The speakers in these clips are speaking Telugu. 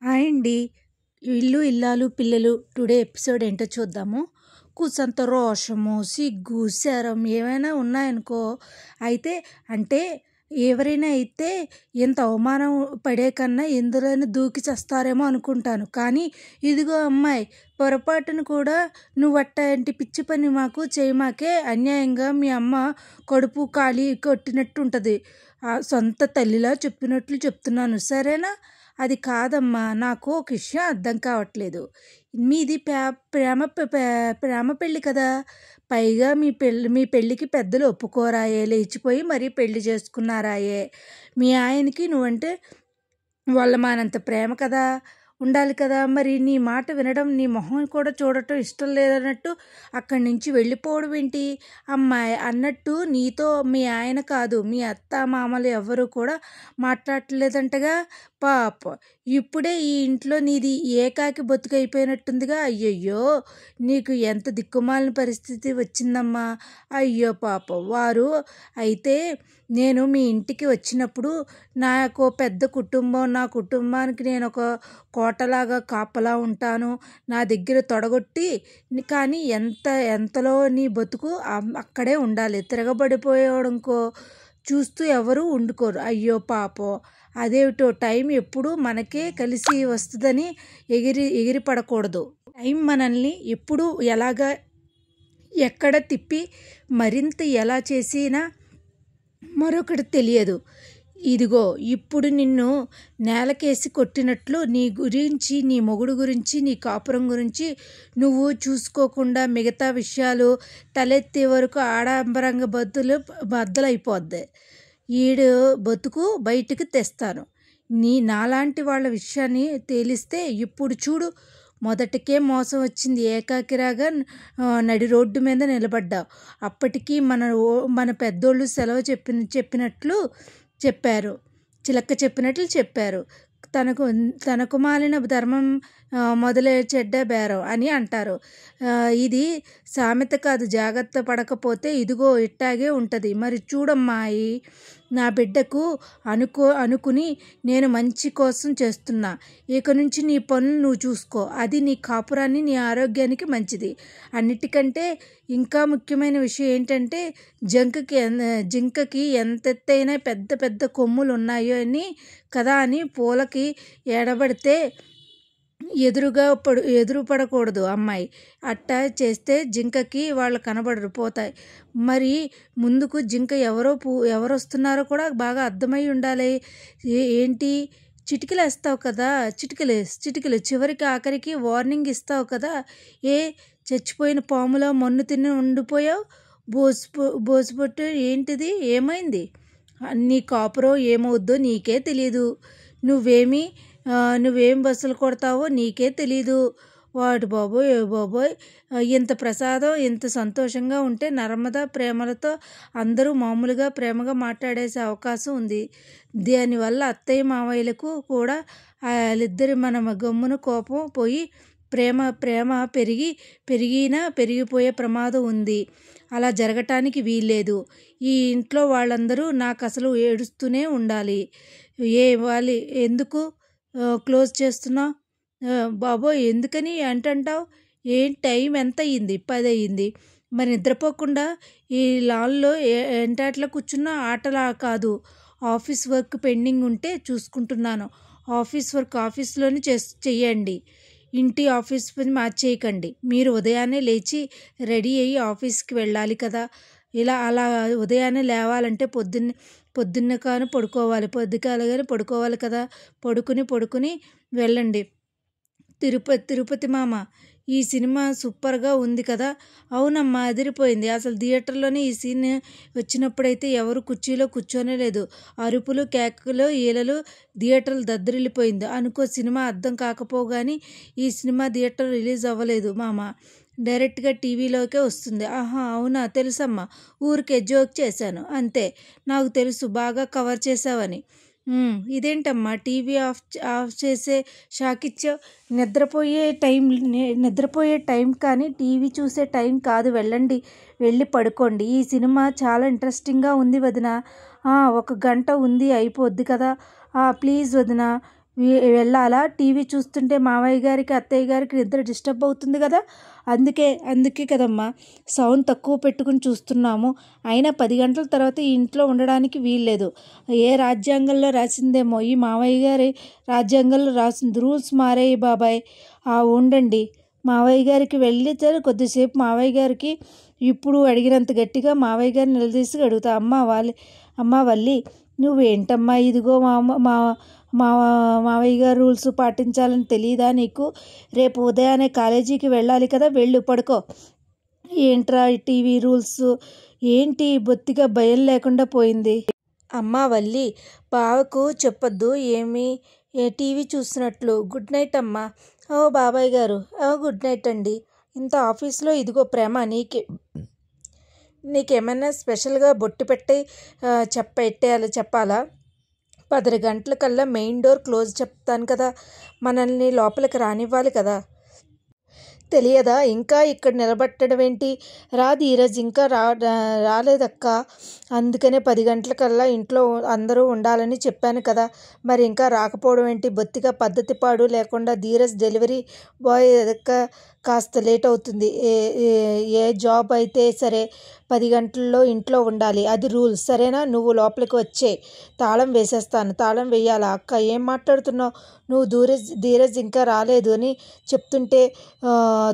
హాయ్ అండి. ఇల్లు, ఇల్లాలు, పిల్లలు టుడే ఎపిసోడ్ ఏంటో చూద్దాము. కూసంత రోషము, సిగ్గు, శరం ఏమైనా ఉన్నాయనుకో అయితే అంటే ఎవరైనా అయితే ఇంత అవమానం పడే కన్నా ఎందులోనే దూకి చస్తారేమో అనుకుంటాను. కానీ ఇదిగో అమ్మాయి పొరపాటును కూడా నువ్వు అట్లాంటి పిచ్చి పని మాకు చేయమాకే, అన్యాయంగా మీ అమ్మ కడుపు ఖాళీ కొట్టినట్టు ఉంటుంది. సొంత తల్లిలా చెప్పినట్లు చెప్తున్నాను, సరేనా? అది కాదమ్మా, నాకు ఒక విషయం అర్థం కావట్లేదు. మీది ప్రేమ పెళ్ళి కదా. పైగా మీ పెళ్ళికి పెద్దలు ఒప్పుకోరాయే, లేచిపోయి మరీ పెళ్లి చేసుకున్నారాయే. మీ ఆయనకి నువ్వంటే వాళ్ళ మానంత ప్రేమ కదా, ఉండాలి కదా. మరి నీ మాట వినడం, నీ మొహం కూడా చూడటం ఇష్టం లేదన్నట్టు అక్కడి నుంచి వెళ్ళిపోవడం ఏంటి? అమ్మాయి అన్నట్టు నీతో మీ ఆయన కాదు, మీ అత్త మామలు ఎవ్వరూ కూడా మాట్లాడలేదంటగా. పాప ఇప్పుడే ఈ ఇంట్లో నీది ఏకాకి బతుకైపోయినట్టుందిగా. అయ్యయ్యో, నీకు ఎంత దిక్కుమాలిన పరిస్థితి వచ్చిందమ్మా. అయ్యో పాపం. వారు అయితే నేను మీ ఇంటికి వచ్చినప్పుడు నాకు పెద్ద కుటుంబం, నా కుటుంబానికి నేను ఒక కోటలాగా కాపలా ఉంటాను, నా దగ్గర తొడగొట్టి, కానీ ఎంతలో నీ బతుకు అక్కడే ఉండాలి. తిరగబడిపోయాడుకో చూస్తూ ఎవరు ఉండుకోరు. అయ్యో పాపం. అదేమిటో, టైం ఎప్పుడు మనకే కలిసి వస్తుందని ఎగిరి పడకూడదు. టైం మనల్ని ఎప్పుడు ఎలాగా ఎక్కడ తిప్పి మరింత ఎలా చేసినా మరొకటి తెలియదు. ఇదిగో ఇప్పుడు నిన్ను నేలకేసి కొట్టినట్లు నీ గురించి, నీ మొగుడు గురించి, నీ కాపురం గురించి నువ్వు చూసుకోకుండా మిగతా విషయాలు తలెత్తే వరకు ఆడంబరంగా బద్దలైపోద్ది. ఈడు బతుకు బయటికి తెస్తాను. నాలాంటి వాళ్ళ విషయాన్ని తేలిస్తే ఇప్పుడు చూడు. మొదటికే మోసం వచ్చింది, ఏకాకిరాగా నడి రోడ్డు మీద నిలబడ్డావు. అప్పటికి మన పెద్దోళ్ళు సెలవు చెప్పినట్లు చెప్పారు, చిలక చెప్పినట్లు చెప్పారు. తనకు మాలిన ధర్మం మొదలే చెడ్డ బేరం అని అంటారు. ఇది సామెత కాదు. జాగ్రత్త పడకపోతే ఇదిగో ఇట్టాగే ఉంటుంది. మరి చూడమ్మాయి, నా బిడ్డకు అనుకుని నేను మంచి కోసం చేస్తున్నా. ఇక నుంచి నీ పనులు నువ్వు చూసుకో. అది నీ కాపురాన్ని, నీ ఆరోగ్యానికి మంచిది. అన్నిటికంటే ఇంకా ముఖ్యమైన విషయం ఏంటంటే, జింకకి ఎంతెత్తైనా పెద్ద పెద్ద కొమ్ములు ఉన్నాయో అని కదా అని పూలకి ఎడబడితే ఎదురు పడకూడదు అమ్మాయి. అట్టా చేస్తే జింకకి వాళ్ళు కనబడరు, పోతాయి. మరి ముందుకు జింక ఎవరు వస్తున్నారో కూడా బాగా అర్థమై ఉండాలి. ఏంటి చిటికలు వేస్తావు కదా, చిటికలు చివరికి ఆఖరికి వార్నింగ్ ఇస్తావు కదా. చచ్చిపోయిన పాములో మన్ను తిని ఉండిపోయావు. బోసిపొట్టు ఏంటిది, ఏమైంది? నీ కాపురం ఏమవుద్దో నీకే తెలీదు. నువ్వేం బస్సులు కొడతావో నీకే తెలీదు. వాడు బాబోయ్, బాబోయ్, ఇంత ప్రసాదం, ఇంత సంతోషంగా ఉంటే నర్మదా ప్రేమలతో అందరూ మామూలుగా ప్రేమగా మాట్లాడేసే అవకాశం ఉంది. దానివల్ల అత్తయ్య మావయ్యలకు కూడా వాళ్ళిద్దరి మన గమ్మున కోపం పోయి ప్రేమ పెరిగిపోయే ప్రమాదం ఉంది. అలా జరగటానికి వీల్లేదు. ఈ ఇంట్లో వాళ్ళందరూ నాకు అసలు ఏడుస్తూనే ఉండాలి. వాళ్ళు ఎందుకు క్లోజ్ చేస్తున్నావు? బాబోయ్, ఎందుకని అంటావు? టైం ఎంత అయ్యింది? 10 అయ్యింది. మరి నిద్రపోకుండా ఈ లాన్లో ఎంటాట్లా కూర్చున్నా? ఆటలా కాదు. ఆఫీస్ వర్క్ పెండింగ్ ఉంటే చూసుకుంటున్నాను. ఆఫీస్ వర్క్ ఆఫీస్లోనే చెయ్యండి. ఇంటి ఆఫీస్ పని మార్చేయకండి. మీరు ఉదయాన్నే లేచి రెడీ అయ్యి ఆఫీస్కి వెళ్ళాలి కదా. అలా ఉదయాన్నే లేవాలంటే పొద్దున్న కానీ పడుకోవాలి, పొద్దుకాలగానే పడుకోవాలి కదా. పడుకుని వెళ్ళండి. తిరుపతి మామ, ఈ సినిమా సూపర్గా ఉంది కదా. అవునమ్మా, అదిరిపోయింది. అసలు థియేటర్లోనే ఈ సీన్ వచ్చినప్పుడైతే ఎవరు కుర్చీలో కూర్చోనే లేదు. అరుపులు, కేకలు, ఈలలు, థియేటర్లు దద్దరిల్లిపోయింది అనుకో. సినిమా అర్థం కాకపోగాని ఈ సినిమా థియేటర్ రిలీజ్ అవ్వలేదు మామ, డైరెక్ట్గా టీవీలోకే వస్తుంది. ఆహా, అవునా, తెలుసమ్మా. ఊరికే జోక్ చేశాను అంతే. నాకు తెలుసు బాగా కవర్ చేసావని. ఇదేంటమ్మా టీవీ ఆఫ్ చేసే షాక్ ఇచ్చావు? నిద్రపోయే టైం కానీ టీవీ చూసే టైం కాదు. వెళ్ళి పడుకోండి. ఈ సినిమా చాలా ఇంట్రెస్టింగ్గా ఉంది వదిన. 1 గంట ఉంది, అయిపోద్ది కదా. ప్లీజ్ వదిన, వెళ్ళాలా? టీవీ చూస్తుంటే మావయ్య గారికి అత్తయ్య గారికి నిద్ర డిస్టర్బ్ అవుతుంది కదా. అందుకే కదమ్మా సౌండ్ తక్కువ పెట్టుకుని చూస్తున్నాము. అయినా 10 గంటల తర్వాత ఈ ఇంట్లో ఉండడానికి వీల్లేదు. ఏ రాజ్యాంగంలో రాసిందేమో ఈ మావయ్య గారి రాజ్యాంగంలో రాసింది. రూల్స్ మారాయి బాబాయ్. ఉండండి. మావయ్య గారికి వెళ్ళితే కొద్దిసేపు మావయ్య గారికి ఇప్పుడు అడిగినంత గట్టిగా మావయ్య గారిని నిలదీసి అడుగుతా. అమ్మ వల్లి, నువ్వేంటమ్మా ఇదిగో మావయ్య గారు రూల్స్ పాటించాలని తెలియదా నీకు? రేపు ఉదయాన్నే కాలేజీకి వెళ్ళాలి కదా, వెళ్ళు పడుకో. ఏంట్రా టీవీ రూల్స్ ఏంటి? బొత్తిగా భయం లేకుండా పోయింది. అమ్మా వల్లి, బావకు చెప్పొద్దు టీవీ చూస్తున్నట్లు. గుడ్ నైట్ అమ్మా. బాబాయ్ గారు గుడ్ నైట్ అండి. ఇంత ఆఫీస్లో ఇదిగో ప్రేమ నీకేమైనా స్పెషల్గా బొట్టు పెట్టి చెప్పాలా? 10 గంటల కల్లా మెయిన్ డోర్ క్లోజ్ చెప్తాను కదా, మనల్ని లోపలికి రానివ్వాలి కదా. తెలియదా? ఇంకా ఇక్కడ నిలబట్టడం ఏంటి? ధీరజ్ ఇంకా రాలేదక్క. అందుకనే 10 గంటలకల్లా ఇంట్లో అందరూ ఉండాలని చెప్పాను కదా. మరి ఇంకా రాకపోవడం ఏంటి? బొత్తిగా పద్ధతి పాడు లేకుండా ధీరజ్ డెలివరీ బాయ్ కాస్త లేట్ అవుతుంది. ఏ జాబ్ అయితే సరే 10 గంటల్లో ఇంట్లో ఉండాలి. అది రూల్స్. సరేనా? నువ్వు లోపలికి వచ్చే. తాళం వేసేస్తాను. తాళం వేయాలా? అక్క ఏం మాట్లాడుతున్నావు నువ్వు? ధీరజ్ ఇంకా రాలేదు అని చెప్తుంటే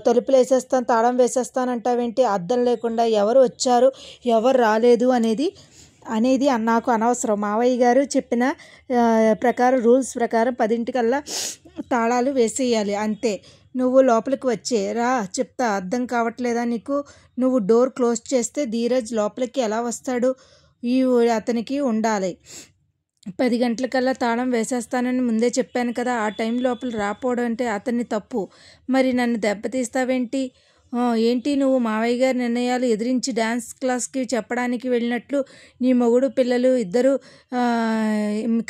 తలుపులు వేసేస్తాను తాళం వేసేస్తాను అంటావేంటి? అర్థం లేకుండా ఎవరు వచ్చారు ఎవరు రాలేదు అనేది నాకు అనవసరం. మావయ్య గారు చెప్పిన ప్రకారం రూల్స్ ప్రకారం 10 తాళాలు వేసేయాలి అంతే. నువ్వు లోపలికి వచ్చే. చెప్తా. అర్థం కావట్లేదా నీకు? నువ్వు డోర్ క్లోజ్ చేస్తే ధీరజ్ లోపలికి ఎలా వస్తాడు? అతనికి ఉండాలి. 10 గంటలకల్లా తాళం వేసేస్తానని ముందే చెప్పాను కదా. ఆ టైం లోపల రాపోవడం అంటే అతన్ని తప్పు. మరి నన్ను దెబ్బతీస్తావేంటి? ఏంటి నువ్వు మావయ్య గారి నిర్ణయాలు ఎదిరించి డ్యాన్స్ క్లాస్కి చెప్పడానికి వెళ్ళినట్లు నీ మొగుడు పిల్లలు ఇద్దరు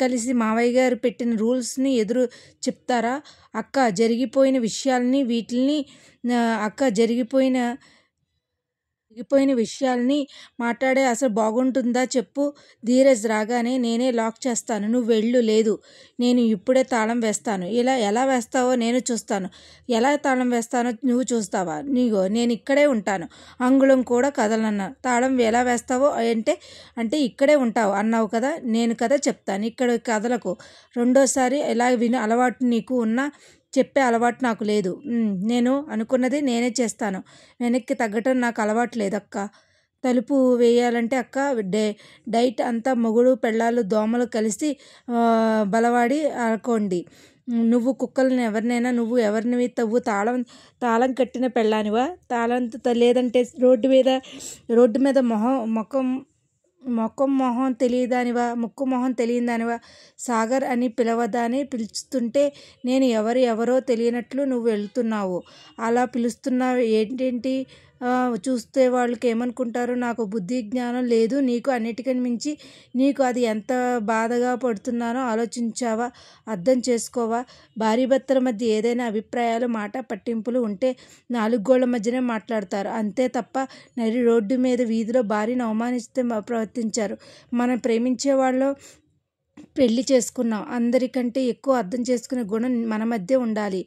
కలిసి మావయ్య గారు పెట్టిన రూల్స్ని ఎదురు చెప్తారా? అక్క జరిగిపోయిన విషయాల్ని మాట్లాడే అసలు బాగుంటుందా చెప్పు. ధీరజ్ రాగానే నేనే లాక్ చేస్తాను. నువ్వు వెళ్ళు. లేదు, నేను ఇప్పుడే తాళం వేస్తాను. ఎలా వేస్తావో నేను చూస్తాను. ఎలా తాళం వేస్తానో నువ్వు చూస్తావా? నేను ఇక్కడే ఉంటాను. అంగుళం కూడా కదలన్నా. తాళం ఎలా వేస్తావో అంటే ఇక్కడే ఉంటావు అన్నావు కదా. నేను కదా చెప్తాను. ఇక్కడ కదలకు. రెండోసారి ఎలా విను అలవాటు నీకు ఉన్నా చెప్పే అలవాటు నాకు లేదు. నేను అనుకున్నది నేనే చేస్తాను. వెనక్కి తగ్గటం నాకు అలవాటు లేదక్క. తలుపు వేయాలంటే అక్క డైట్ అంతా మొగుడు పెళ్ళాలు దోమలు కలిసి బలవాడి అనుకోండి. నువ్వు కుక్కలను ఎవరినైనా నువ్వు ఎవరినివి తవ్వు తాళం కట్టిన పెళ్ళానివా? తాళం లేదంటే రోడ్డు మీద మొహం తెలియదానివా? సాగర్ అని పిలుస్తుంటే నేను ఎవరో తెలియనట్లు నువ్వు వెళ్తున్నావు. అలా పిలుస్తున్నావు ఏంటి? చూస్తే వాళ్ళకి ఏమనుకుంటారు? నాకు బుద్ధి జ్ఞానం లేదు. నీకు అన్నిటికని మించి నీకు అది ఎంత బాధగా పడుతున్నానో ఆలోచించావా? అర్థం చేసుకోవా? భార్యాభర్తల మధ్య ఏదైనా అభిప్రాయాలు మాట పట్టింపులు ఉంటే 4 గోళ్ల మధ్యనే మాట్లాడతారు. అంతే తప్ప నడి రోడ్డు మీద వీధిలో భార్యను అవమానిస్తే ప్రవర్తించారు. మనం ప్రేమించే వాళ్ళు పెళ్లి చేసుకున్నాం. అందరికంటే ఎక్కువ అర్థం చేసుకునే గుణం మన మధ్య ఉండాలి.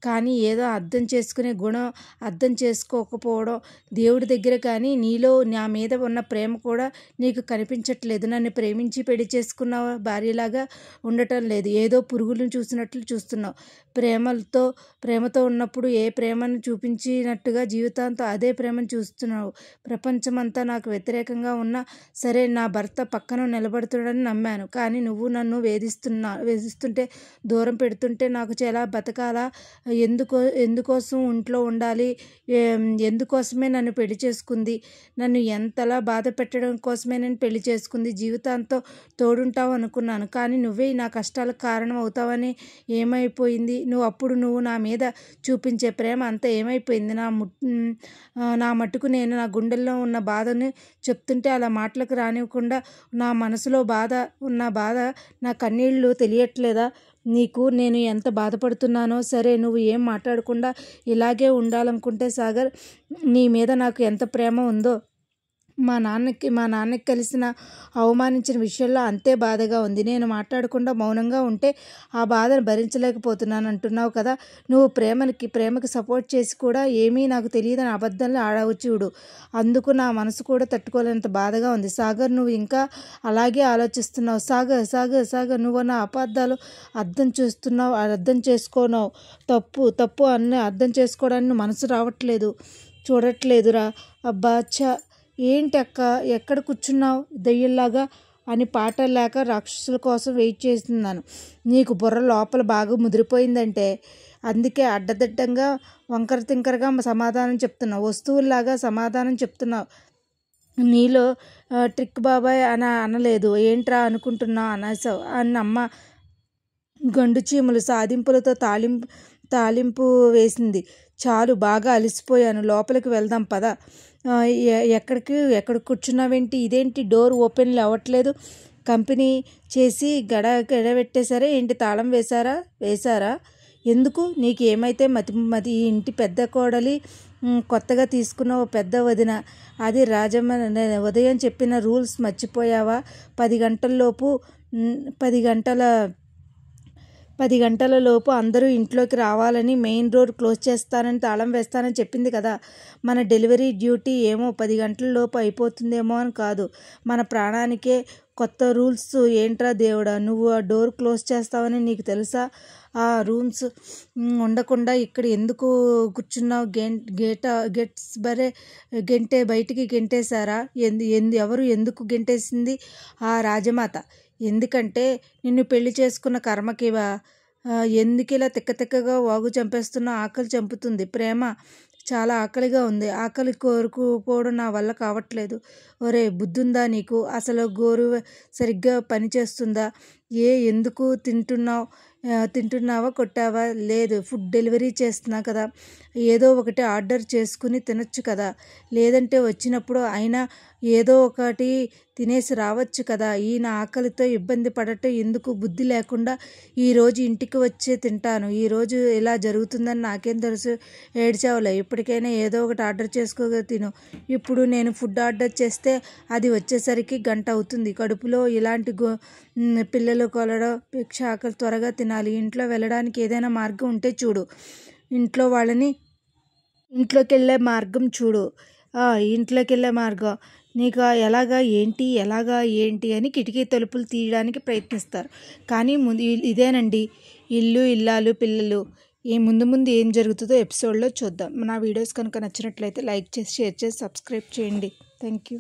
కానీ ఏదో అర్థం చేసుకునే గుణం అర్థం చేసుకోకపోవడం దేవుడి దగ్గర. కానీ నీలో నా మీద ఉన్న ప్రేమ కూడా నీకు కనిపించట్లేదు. నన్ను ప్రేమించి పెళ్లి చేసుకున్న భార్యలాగా ఉండటం లేదు. ఏదో పురుగులను చూసినట్లు చూస్తున్నావు. ప్రేమతో ఉన్నప్పుడు ఏ ప్రేమను చూపించినట్టుగా జీవితాంతం అదే ప్రేమను చూస్తున్నావు. ప్రపంచమంతా నాకు వ్యతిరేకంగా ఉన్నా సరే నా భర్త పక్కన నిలబడుతున్నాడని నమ్మాను. కానీ నువ్వు నన్ను వేధిస్తుంటే దూరం పెడుతుంటే నాకు చాలా బతకాలా? ఎందుకోసం ఇంట్లో ఉండాలి? ఎందుకోసమే నన్ను పెళ్లి చేసుకుంది? నన్ను ఎంతలా బాధ పెట్టడం కోసమే నేను పెళ్లి చేసుకుంది. జీవితాంతం తోడుంటావు అనుకున్నాను. కానీ నువ్వే నా కష్టాలకు కారణం అవుతావని ఏమైపోయింది? నువ్వు నా మీద చూపించే ప్రేమ అంతా ఏమైపోయింది? నా మట్టుకు నేను నా గుండెల్లో ఉన్న బాధను చెప్తుంటే అలా మాటలకు రానివ్వకుండా నా మనసులో ఉన్న బాధ నా కన్నీళ్ళు తెలియట్లేదా నీకు? నేను ఎంత బాధపడుతున్నానో. సరే, నువ్వు ఏం మాట్లాడకుండా ఇలాగే ఉండాలనుకుంటే సాగర్, నీ మీద నాకు ఎంత ప్రేమ ఉందో మా నాన్నకి కలిసిన అవమానించిన విషయంలో అంతే బాధగా ఉంది. నేను మాట్లాడకుండా మౌనంగా ఉంటే ఆ బాధను భరించలేకపోతున్నాను అంటున్నావు కదా. నువ్వు ప్రేమకి సపోర్ట్ చేసి కూడా ఏమీ నాకు తెలియదని అబద్ధాలు ఆడవు చూడు. అందుకు నా మనసు కూడా తట్టుకోలేనంత బాధగా ఉంది. సాగర్, నువ్వు ఇంకా అలాగే ఆలోచిస్తున్నావు. సాగర్ నువ్వు నా అబద్ధాలు అర్థం చేసుకోనావు. తప్పు అన్న అర్థం చేసుకోవడానికి మనసు చూడట్లేదురా. అబ్బా ఛ, ఏంటి అక్క, ఎక్కడ కూర్చున్నావు దెయ్యంలాగా అని పాట లేక రాక్షసుల కోసం వెయిట్ చేస్తున్నాను. నీకు బుర్ర లోపల బాగా ముదిరిపోయిందంటే అందుకే అడ్డదిడ్డంగా వంకర తింకరగా సమాధానం చెప్తున్నావు. వస్తువుల్లాగా సమాధానం చెప్తున్నావు. నీలో ట్రిక్ బాబాయ్ అనలేదు. ఏంట్రా అనుకుంటున్నావు అనేసావు అని అమ్మ గండు చీమలు సాధింపులతో తాలింపు వేసింది. చాలు, బాగా అలసిపోయాను, లోపలికి వెళ్దాం పద. ఎక్కడ కూర్చున్నావేంటి? ఇదేంటి డోర్ ఓపెన్ అవ్వట్లేదు? కంపెనీ చేసి గడబెట్టేశారా ఏంటి? తాళం వేశారా? ఎందుకు? నీకు ఏమైతే మతి ఇంటి పెద్ద కోడలి, కొత్తగా తీసుకున్న ఓ పెద్ద వదిన, అది ఉదయం చెప్పిన రూల్స్ మర్చిపోయావా? 10 గంటల లోపు అందరూ ఇంట్లోకి రావాలని, మెయిన్ డోర్ క్లోజ్ చేస్తానని, తాళం వేస్తానని చెప్పింది కదా. మన డెలివరీ డ్యూటీ ఏమో 10 గంటల లోపు అయిపోతుందేమో అని కాదు, మన ప్రాణానికే కొత్త రూల్స్. ఏంట్రా దేవుడా, నువ్వు ఆ డోర్ క్లోజ్ చేస్తావని నీకు తెలుసా? ఆ రూమ్స్ ఉండకుండా ఇక్కడ ఎందుకు కూర్చున్నావు? గెట్స్ బరే బయటికి గెంటేశారా? ఎవరు ఎందుకు గెంటేసింది? ఆ రాజమాత. ఎందుకంటే నిన్ను పెళ్లి చేసుకున్న కర్మకివా? ఎందుకిలా తిక్కగా వాగు చంపేస్తున్నా? ఆకలి చంపుతుంది. ప్రేమ, చాలా ఆకలిగా ఉంది. ఆకలి కోరుకుపోవడం నా వల్ల కావట్లేదు. ఒరే, బుద్ధుందా నీకు? అసలు గోరు సరిగ్గా పనిచేస్తుందా? ఎందుకు తింటున్నావా? కొట్టావా? లేదు, ఫుడ్ డెలివరీ చేస్తున్నా కదా, ఏదో ఒకటి ఆర్డర్ చేసుకుని తినొచ్చు కదా. లేదంటే వచ్చినప్పుడు అయినా ఏదో ఒకటి తినేసి రావచ్చు కదా. ఈయన ఆకలితో ఇబ్బంది పడటం ఎందుకు? బుద్ధి లేకుండా ఈరోజు ఇంటికి వచ్చే తింటాను. ఈరోజు ఇలా జరుగుతుందని నాకేం తెలుసు? ఏడ్చావులే, ఇప్పటికైనా ఏదో ఒకటి ఆర్డర్ చేసుకోగా తిను. ఇప్పుడు నేను ఫుడ్ ఆర్డర్ చేస్తే అది వచ్చేసరికి గంట అవుతుంది. కడుపులో ఇలాంటి పిల్లలు కొలడం భిక్ష. ఆకలి, త్వరగా తినాలి. ఇంట్లో వెళ్ళడానికి ఏదైనా మార్గం ఉంటే చూడు. ఇంట్లోకి వెళ్ళే మార్గం చూడు. ఇంట్లోకి వెళ్ళే మార్గం నీకు ఎలాగా ఏంటి అని కిటికీ తలుపులు తీయడానికి ప్రయత్నిస్తారు. కానీ ఇదేనండి ఇల్లు, ఇల్లాలు, పిల్లలు. ముందు ఏం జరుగుతుందో ఎపిసోడ్లో చూద్దాం. నా వీడియోస్ కనుక నచ్చినట్లయితే లైక్ చేసి, షేర్ చేసి, సబ్స్క్రైబ్ చేయండి. Thank you.